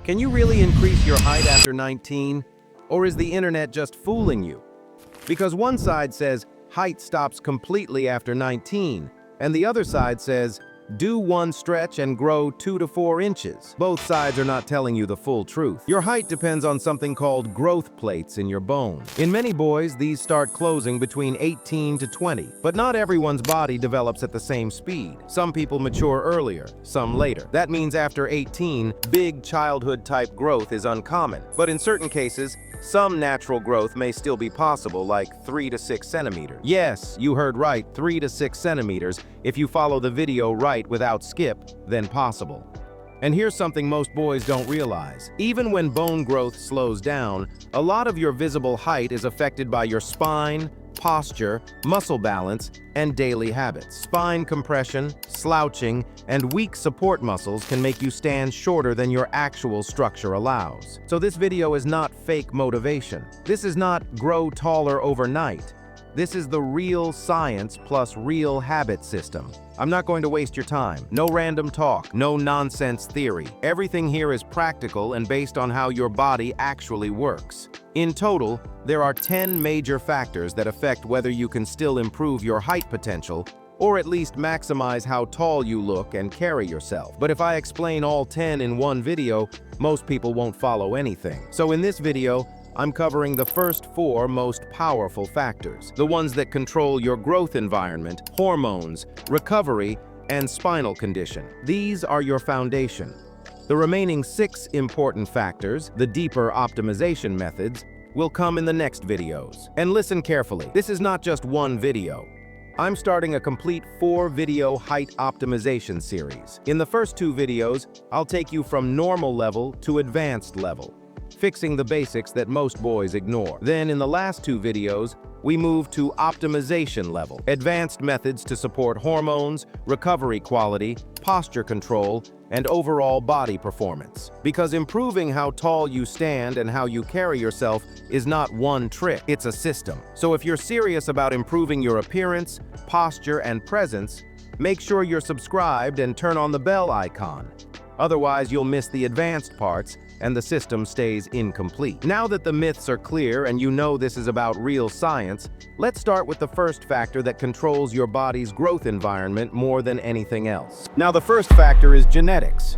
Can you really increase your height after 19? Or is the internet just fooling you? Because one side says height stops completely after 19, and the other side says do one stretch and grow 2 to 4 inches. Both sides are not telling you the full truth. Your height depends on something called growth plates in your bone. In many boys, these start closing between 18 to 20, but not everyone's body develops at the same speed. Some people mature earlier, some later. That means after 18, big childhood-type growth is uncommon. But in certain cases, some natural growth may still be possible, like 3 to 6 centimeters. Yes, you heard right, 3 to 6 centimeters. If you follow the video right without skip, then possible. And here's something most boys don't realize. Even when bone growth slows down, a lot of your visible height is affected by your spine, posture, muscle balance, and daily habits. Spine compression, slouching, and weak support muscles can make you stand shorter than your actual structure allows. So this video is not fake motivation. This is not grow taller overnight. This is the real science plus real habit system. I'm not going to waste your time. No random talk, no nonsense theory. Everything here is practical and based on how your body actually works. In total, there are 10 major factors that affect whether you can still improve your height potential or at least maximize how tall you look and carry yourself. But if I explain all 10 in one video, most people won't follow anything. So in this video, I'm covering the first 4 most powerful factors, the ones that control your growth environment, hormones, recovery, and spinal condition. These are your foundation. The remaining 6 important factors, the deeper optimization methods, will come in the next videos. And listen carefully, this is not just one video. I'm starting a complete 4-video height optimization series. In the first 2 videos, I'll take you from normal level to advanced level, fixing the basics that most boys ignore. Then in the last 2 videos, we move to optimization level, advanced methods to support hormones, recovery quality, posture control, and overall body performance. Because improving how tall you stand and how you carry yourself is not one trick, it's a system. So if you're serious about improving your appearance, posture, and presence, make sure you're subscribed and turn on the bell icon. Otherwise, you'll miss the advanced parts and the system stays incomplete. Now that the myths are clear and you know this is about real science, let's start with the first factor that controls your body's growth environment more than anything else. Now, the first factor is genetics.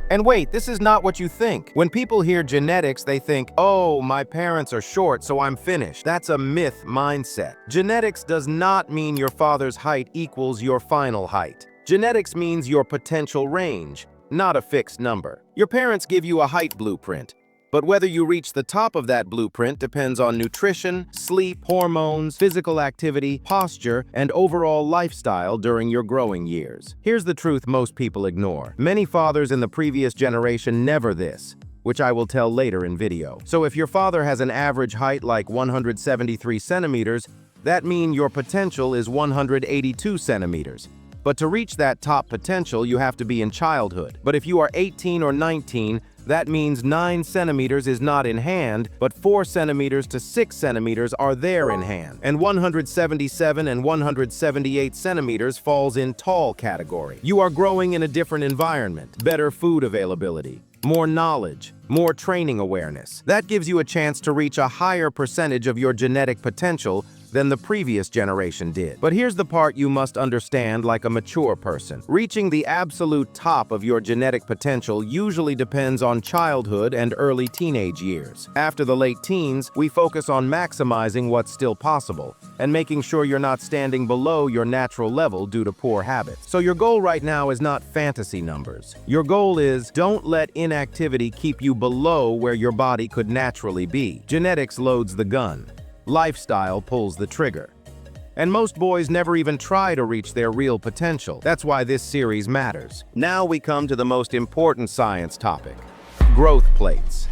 And wait, this is not what you think. When people hear genetics, they think, oh, my parents are short, so I'm finished. That's a myth mindset. Genetics does not mean your father's height equals your final height. Genetics means your potential range, not a fixed number. Your parents give you a height blueprint, but whether you reach the top of that blueprint depends on nutrition, sleep, hormones, physical activity, posture, and overall lifestyle during your growing years. Here's the truth most people ignore. Many fathers in the previous generation never this, which I will tell later in video. So if your father has an average height like 173 centimeters, that means your potential is 182 centimeters. But to reach that top potential, you have to be in childhood. But if you are 18 or 19, that means 9 centimeters is not in hand, but 4 centimeters to 6 centimeters are there in hand. And 177 and 178 centimeters falls in tall category. You are growing in a different environment, better food availability, more knowledge, more training awareness. That gives you a chance to reach a higher percentage of your genetic potential than the previous generation did. But here's the part you must understand like a mature person. Reaching the absolute top of your genetic potential usually depends on childhood and early teenage years. After the late teens, we focus on maximizing what's still possible and making sure you're not standing below your natural level due to poor habits. So your goal right now is not fantasy numbers. Your goal is don't let inactivity keep you below where your body could naturally be. Genetics loads the gun. Lifestyle pulls the trigger. And most boys never even try to reach their real potential. That's why this series matters. Now we come to the most important science topic, growth plates.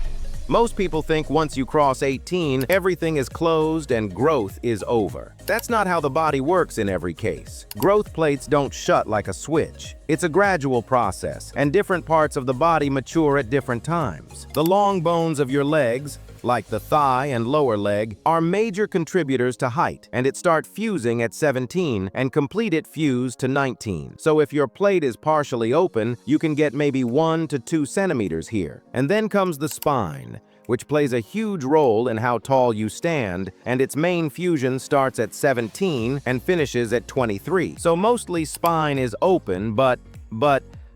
Most people think once you cross 18, everything is closed and growth is over. That's not how the body works in every case. Growth plates don't shut like a switch. It's a gradual process, and different parts of the body mature at different times. The long bones of your legs, like the thigh and lower leg, are major contributors to height, and it starts fusing at 17 and complete it fuse to 19. So if your plate is partially open, you can get maybe 1 to 2 centimeters here. And then comes the spine, which plays a huge role in how tall you stand, and its main fusion starts at 17 and finishes at 23. So mostly spine is open, but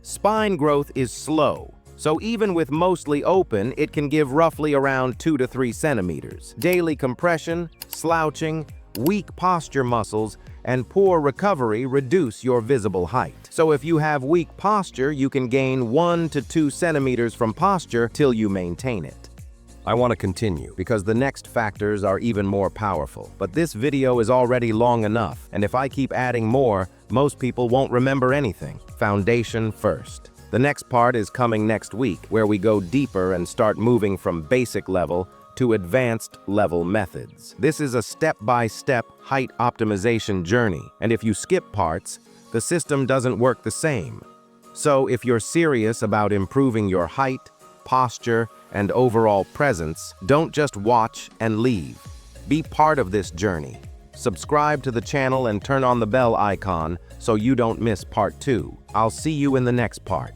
spine growth is slow. So even with mostly open, it can give roughly around 2 to 3 centimeters. Daily compression, slouching, weak posture muscles, and poor recovery reduce your visible height. So if you have weak posture, you can gain 1 to 2 centimeters from posture till you maintain it. I want to continue because the next factors are even more powerful. But this video is already long enough, and if I keep adding more, most people won't remember anything. Foundation first. The next part is coming next week, where we go deeper and start moving from basic level to advanced level methods. This is a step-by-step height optimization journey, and if you skip parts, the system doesn't work the same. So if you're serious about improving your height, posture, and overall presence, don't just watch and leave. Be part of this journey. Subscribe to the channel and turn on the bell icon so you don't miss part 2. I'll see you in the next part.